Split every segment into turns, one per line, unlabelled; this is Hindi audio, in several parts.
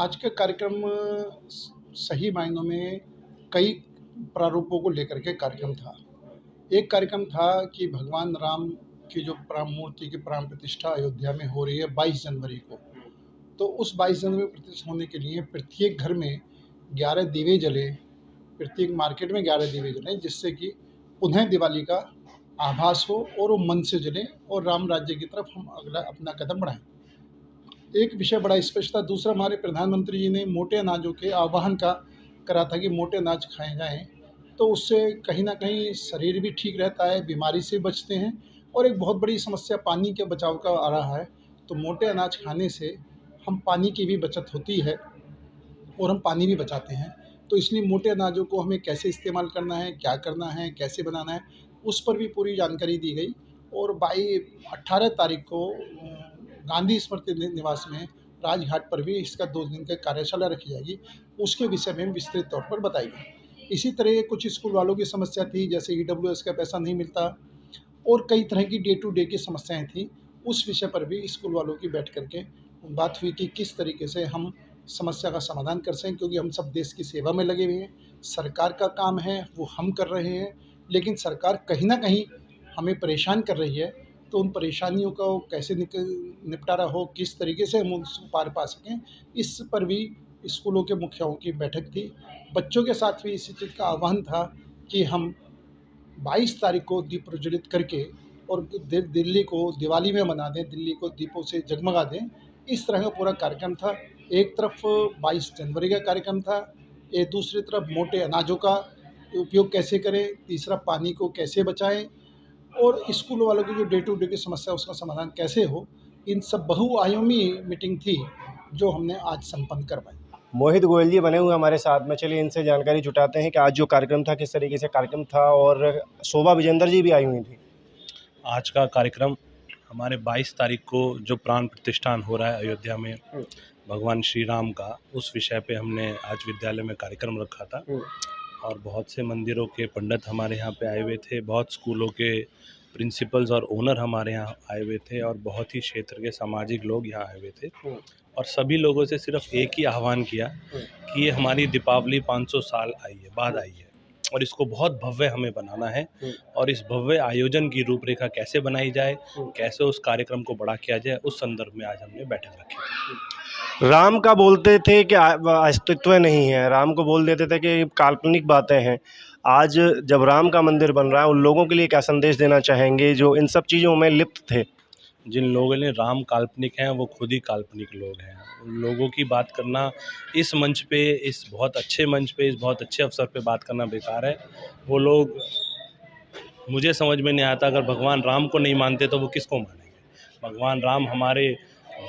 आज का कार्यक्रम सही मायनों में कई प्रारूपों को लेकर के कार्यक्रम था। एक कार्यक्रम था कि भगवान राम की जो मूर्ति की प्राण प्रतिष्ठा अयोध्या में हो रही है 22 जनवरी को। तो उस 22 जनवरी को प्रतिष्ठा होने के लिए प्रत्येक घर में 11 दीवे जले, प्रत्येक मार्केट में 11 दीवे जलें, जिससे कि उन्हें दिवाली का आभास हो और वो मन से जले और राम राज्य की तरफ हम अगला अपना कदम बढ़ाएं। एक विषय बड़ा स्पष्ट था। दूसरा, हमारे प्रधानमंत्री जी ने मोटे अनाजों के आह्वान करा था कि मोटे अनाज खाए जाएं, तो उससे कहीं ना कहीं शरीर भी ठीक रहता है, बीमारी से बचते हैं। और एक बहुत बड़ी समस्या पानी के बचाव का आ रहा है, तो मोटे अनाज खाने से हम पानी की भी बचत होती है और हम पानी भी बचाते हैं। तो इसलिए मोटे अनाजों को हमें कैसे इस्तेमाल करना है, क्या करना है, कैसे बनाना है, उस पर भी पूरी जानकारी दी गई। और 18 तारीख को गांधी स्मृति निवास में राजघाट पर भी इसका 2 दिन का कार्यशाला रखी जाएगी। उसके विषय में विस्तृत तौर पर बताएगी। इसी तरह कुछ स्कूल वालों की समस्या थी, जैसे EWS का पैसा नहीं मिलता और कई तरह की डे टू डे की समस्याएं थी। उस विषय पर भी स्कूल वालों की बैठ करके बात हुई कि किस तरीके से हम समस्या का समाधान कर सकें, क्योंकि हम सब देश की सेवा में लगे हुए हैं। सरकार का काम है वो हम कर रहे हैं, लेकिन सरकार कहीं ना कहीं हमें परेशान कर रही है। तो उन परेशानियों का कैसे निपटारा हो, किस तरीके से हम उसको पार पा सकें, इस पर भी स्कूलों के मुखियाओं की बैठक थी। बच्चों के साथ भी इसी चीज़ का आह्वान था कि हम 22 तारीख को दीप प्रज्वलित करके और दिल्ली को दिवाली में मना दें, दिल्ली को दीपों से जगमगा दें। इस तरह का पूरा कार्यक्रम था। एक तरफ 22 जनवरी का कार्यक्रम था, एक दूसरी तरफ मोटे अनाजों का उपयोग कैसे करें, तीसरा पानी को कैसे बचाएं और स्कूल वालों की जो डे टू डे की समस्या उसका समाधान कैसे हो। इन सब बहुआयामी मीटिंग थी जो हमने आज संपन्न करवाई।
मोहित गोयल जी बने हुए हमारे साथ में, चलिए इनसे जानकारी जुटाते हैं कि आज जो कार्यक्रम था किस तरीके से कार्यक्रम था। और शोभा विजेंदर जी भी आई हुई थी।
आज का कार्यक्रम हमारे 22 तारीख को जो प्राण प्रतिष्ठान हो रहा है अयोध्या में भगवान श्री राम का, उस विषय पे हमने आज विद्यालय में कार्यक्रम रखा था। और बहुत से मंदिरों के पंडित हमारे यहाँ पे आए हुए थे, बहुत स्कूलों के प्रिंसिपल्स और ओनर हमारे यहाँ आए हुए थे और बहुत ही क्षेत्र के सामाजिक लोग यहाँ आए हुए थे। और सभी लोगों से सिर्फ एक ही आह्वान किया कि ये हमारी दीपावली 500 साल आई है, बाद आई है, और इसको बहुत भव्य हमें बनाना है। और इस भव्य आयोजन की रूपरेखा कैसे बनाई जाए, कैसे उस कार्यक्रम को बड़ा किया जाए, उस संदर्भ में आज हमने बैठक रखी थी।
राम का बोलते थे कि अस्तित्व नहीं है, राम को बोल देते थे कि काल्पनिक बातें हैं। आज जब राम का मंदिर बन रहा है, उन लोगों के लिए क्या संदेश देना चाहेंगे जो इन सब चीज़ों में लिप्त थे?
जिन लोगों ने राम काल्पनिक हैं वो खुद ही काल्पनिक लोग हैं। उन लोगों की बात करना इस मंच पे, इस बहुत अच्छे मंच पे, इस बहुत अच्छे अवसर पे बात करना बेकार है। वो लोग, मुझे समझ में नहीं आता, अगर भगवान राम को नहीं मानते तो वो किसको मानेंगे। भगवान राम हमारे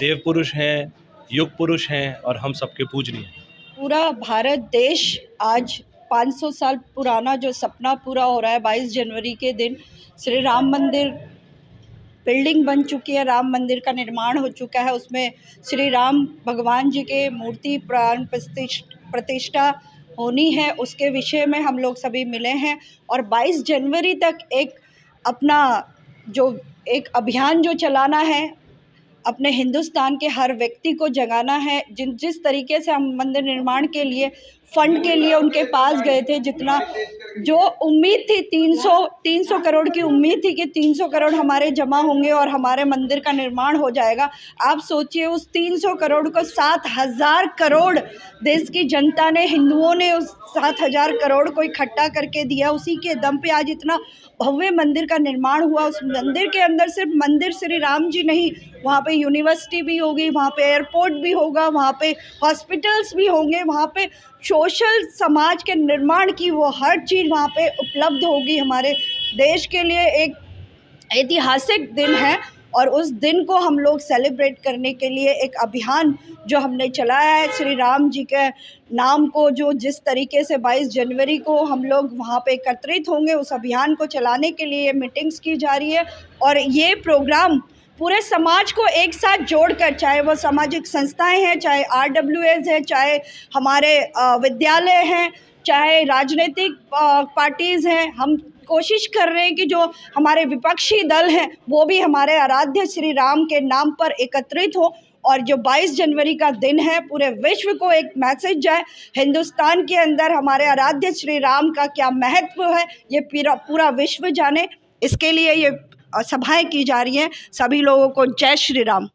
देव पुरुष हैं, युग पुरुष हैं और हम सबके पूजनीय हैं।
पूरा भारत देश आज 500 साल पुराना जो सपना पूरा हो रहा है, 22 जनवरी के दिन श्री राम मंदिर बिल्डिंग बन चुकी है, राम मंदिर का निर्माण हो चुका है। उसमें श्री राम भगवान जी के मूर्ति प्राण प्रतिष्ठा होनी है, उसके विषय में हम लोग सभी मिले हैं। और 22 जनवरी तक एक अपना जो एक अभियान जो चलाना है, अपने हिंदुस्तान के हर व्यक्ति को जगाना है। जिस तरीके से हम मंदिर निर्माण के लिए फंड के लिए उनके पास गए थे, जितना जो उम्मीद थी 300 करोड़ की उम्मीद थी कि 300 करोड़ हमारे जमा होंगे और हमारे मंदिर का निर्माण हो जाएगा। आप सोचिए, उस 300 करोड़ को 7,000 करोड़ देश की जनता ने, हिंदुओं ने उस 7,000 करोड़ को इकट्ठा करके दिया। उसी के दम पे आज इतना भव्य मंदिर का निर्माण हुआ। उस मंदिर के अंदर सिर्फ मंदिर श्री राम जी नहीं, वहाँ पे यूनिवर्सिटी भी होगी, वहाँ पे एयरपोर्ट भी होगा, वहाँ पे हॉस्पिटल्स भी होंगे, वहाँ पे सोशल समाज के निर्माण की वो हर चीज़ वहाँ पे उपलब्ध होगी। हमारे देश के लिए एक ऐतिहासिक दिन है और उस दिन को हम लोग सेलिब्रेट करने के लिए एक अभियान जो हमने चलाया है, श्री राम जी के नाम को, जो जिस तरीके से 22 जनवरी को हम लोग वहाँ पे एकत्रित होंगे, उस अभियान को चलाने के लिए मीटिंग्स की जा रही है। और ये प्रोग्राम पूरे समाज को एक साथ जोड़कर, चाहे वो सामाजिक संस्थाएं हैं, चाहे RWS है, चाहे हमारे विद्यालय हैं, चाहे राजनीतिक पार्टीज़ हैं, हम कोशिश कर रहे हैं कि जो हमारे विपक्षी दल हैं वो भी हमारे आराध्य श्री राम के नाम पर एकत्रित हो और जो 22 जनवरी का दिन है पूरे विश्व को एक मैसेज जाए, हिंदुस्तान के अंदर हमारे आराध्य श्री राम का क्या महत्व है ये पूरा विश्व जाने। इसके लिए ये सभाएं की जा रही हैं। सभी लोगों को जय श्री राम।